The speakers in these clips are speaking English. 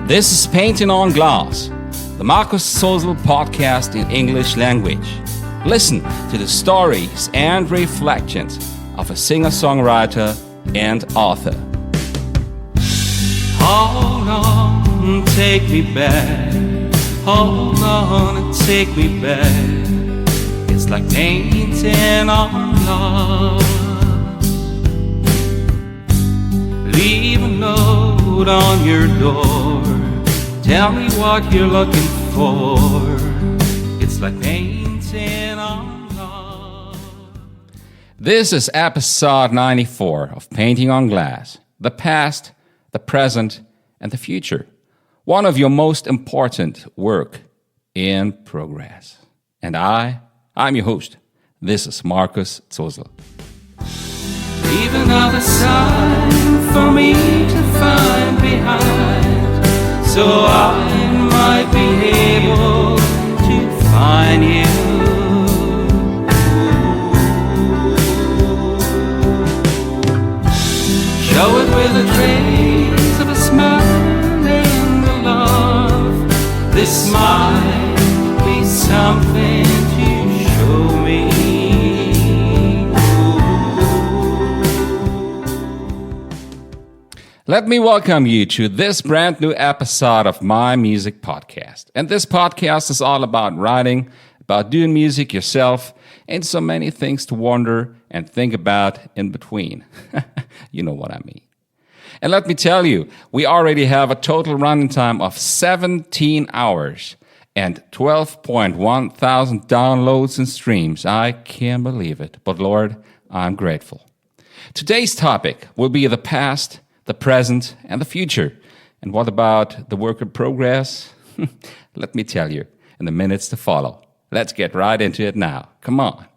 This is Painting on Glass, the Markus Zollsel podcast in English language. Listen to the stories and reflections of a singer-songwriter and author. Hold on, take me back. Hold on and take me back. It's like painting on glass. Leave a note on your door. Tell me what you're looking for. It's like painting on glass. This is episode 94 of Painting on Glass. The past, the present, and the future. One of your most important work in progress. And I'm your host. This is Markus Zollsel. Leave another sign for me to find behind, so I might be able to find you. Show it with a trace of a smile and a love. This might be something to show me. Let me welcome you to this brand new episode of my music podcast. And this podcast is all about writing, about doing music yourself, and so many things to wonder and think about in between. You know what I mean. And let me tell you, we already have a total running time of 17 hours and 12.1 thousand downloads and streams. I can't believe it, but Lord, I'm grateful. Today's topic will be the past, the present, and the future. And what about the work in progress? Let me tell you in the minutes to follow. Let's get right into it now. Come on.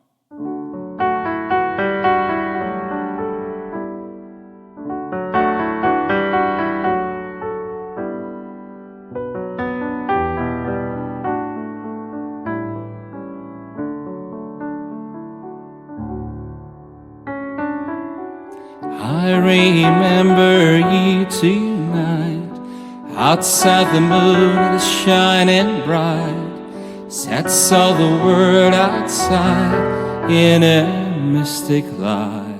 I remember you tonight. Outside the moon is shining bright. Sat saw the world outside in a mystic light.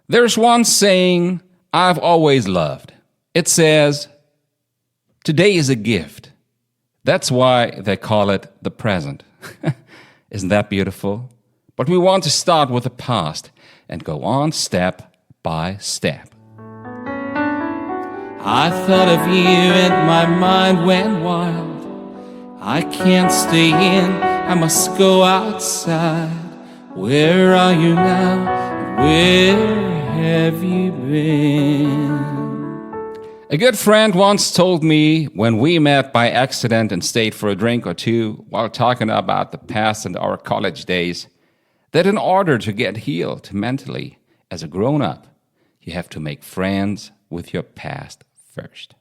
There's one saying I've always loved. It says, today is a gift. That's why they call it the present. Isn't that beautiful? But we want to start with the past and go on step by step. I thought of you and my mind went wild. I can't stay in, I must go outside. Where are you now? Where have you been? A good friend once told me when we met by accident and stayed for a drink or two while talking about the past and our college days, that in order to get healed mentally as a grown-up, you have to make friends with your past first.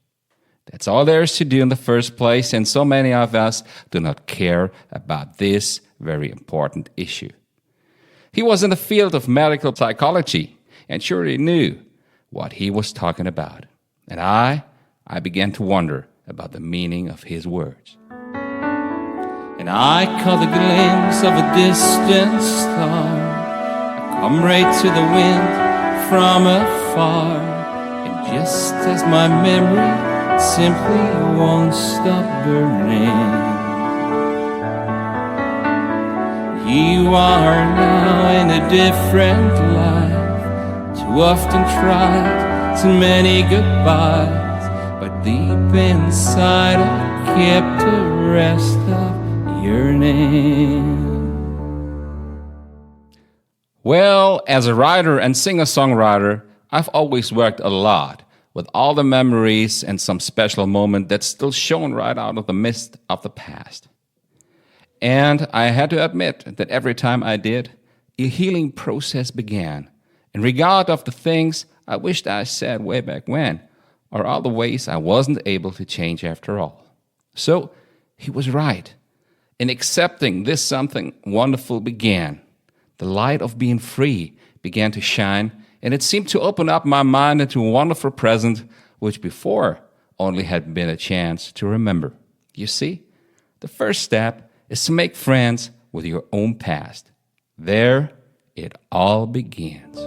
That's all there is to do in the first place, and so many of us do not care about this very important issue. He was in the field of medical psychology and surely knew what he was talking about. And I began to wonder about the meaning of his words. And I caught a glimpse of a distant star. I come right to the wind from afar, and just as my memory simply won't stop burning, you are now in a different life. Too often tried, too many goodbyes, but deep inside I kept a rest of yearning. Well, as a writer and singer-songwriter, I've always worked a lot with all the memories and some special moment that's still shown right out of the mist of the past. And I had to admit that every time I did, a healing process began, in regard of the things I wished I said way back when, or all the ways I wasn't able to change after all. So he was right. In accepting this, something wonderful began. The light of being free began to shine, and it seemed to open up my mind into a wonderful present, which before only had been a chance to remember. You see, the first step is to make friends with your own past. There it all begins.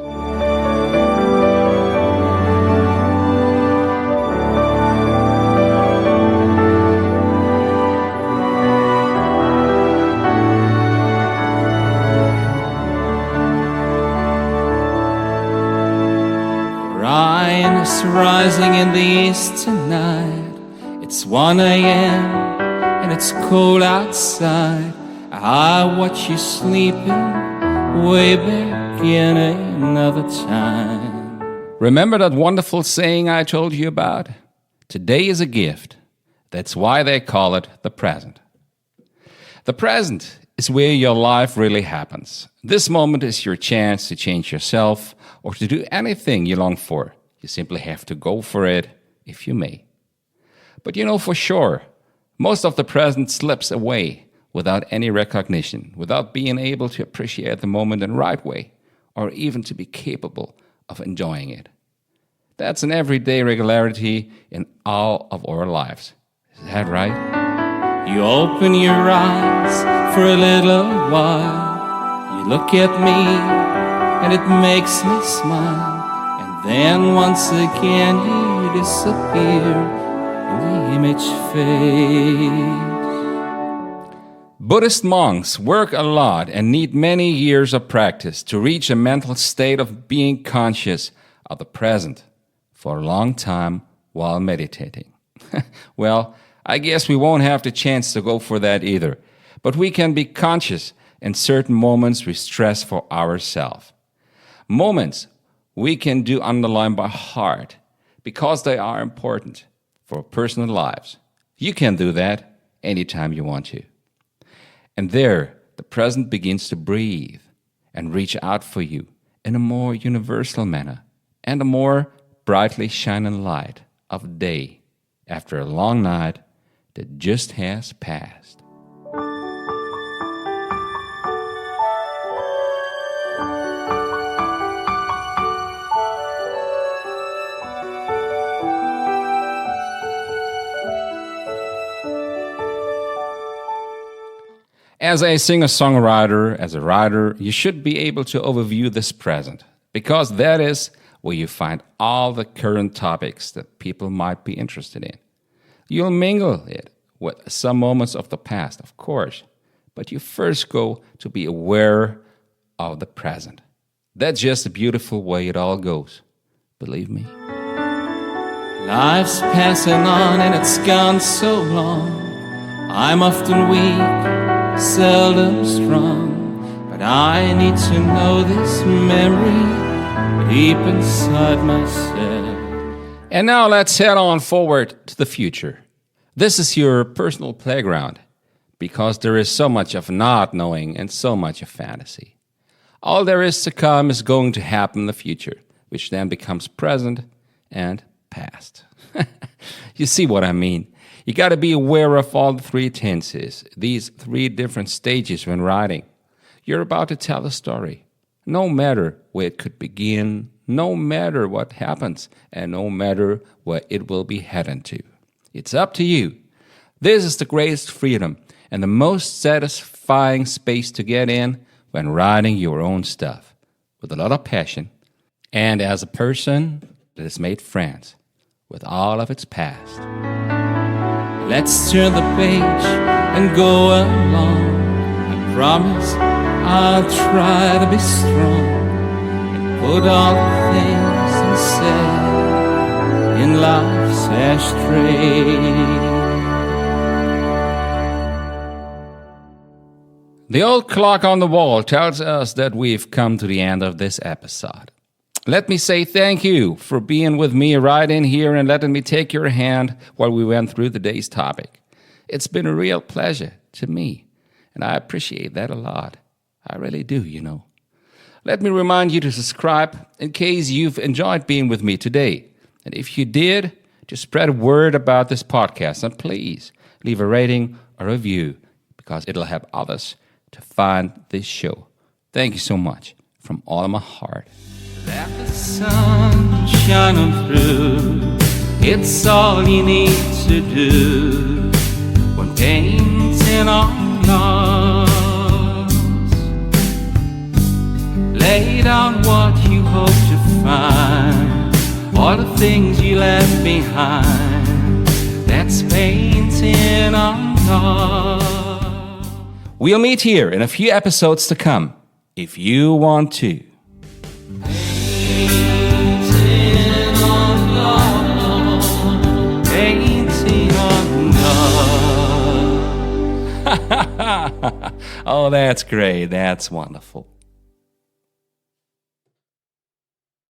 Ryan is rising in the east tonight. It's 1 a.m. and it's cold outside. I watch you sleeping way back in another time. Remember that wonderful saying I told you about? Today is a gift. That's why they call it the present. The present is where your life really happens. This moment is your chance to change yourself or to do anything you long for. You simply have to go for it if you may. But you know for sure, most of the present slips away without any recognition, without being able to appreciate the moment in the right way, or even to be capable of enjoying it. That's an everyday regularity in all of our lives. Is that right? You open your eyes for a little while. You look at me and it makes me smile. And then once again you disappear and the image fades. Buddhist monks work a lot and need many years of practice to reach a mental state of being conscious of the present for a long time while meditating. Well, I guess we won't have the chance to go for that either, but we can be conscious in certain moments we stress for ourselves. Moments we can do underline by heart because they are important for personal lives. You can do that anytime you want to. And there, the present begins to breathe and reach out for you in a more universal manner and a more brightly shining light of day after a long night that just has passed. As a singer-songwriter, as a writer, you should be able to overview this present, because that is where you find all the current topics that people might be interested in. You'll mingle it with some moments of the past, of course, but you first go to be aware of the present. That's just a beautiful way it all goes. Believe me. Life's passing on and it's gone so long. I'm often weak, seldom strong, but I need to know this memory deep inside myself. And now let's head on forward to the future. This is your personal playground, because there is so much of not knowing and so much of fantasy. All there is to come is going to happen in the future, which then becomes present and past. You see what I mean? You got to be aware of all the three tenses, these three different stages when writing. You're about to tell a story, no matter where it could begin, no matter what happens, and no matter where it will be heading to. It's up to you. This is the greatest freedom and the most satisfying space to get in when writing your own stuff with a lot of passion and as a person that has made friends with all of its past. Let's turn the page and go along. I promise I'll try to be strong and put all the things unsaid in life's ashtray. The old clock on the wall tells us that we've come to the end of this episode. Let me say thank you for being with me right in here and letting me take your hand while we went through today's topic. It's been a real pleasure to me, and I appreciate that a lot. I really do, you know. Let me remind you to subscribe in case you've enjoyed being with me today. And if you did, just spread a word about this podcast, and please leave a rating or review, because it'll help others to find this show. Thank you so much from all of my heart. Let the sun shine on through It's all you need to do when painting on us. Lay down what you hope to find, all the things you left behind. That's painting on us. We'll meet here in a few episodes to come, if you want to. Oh, that's great. That's wonderful.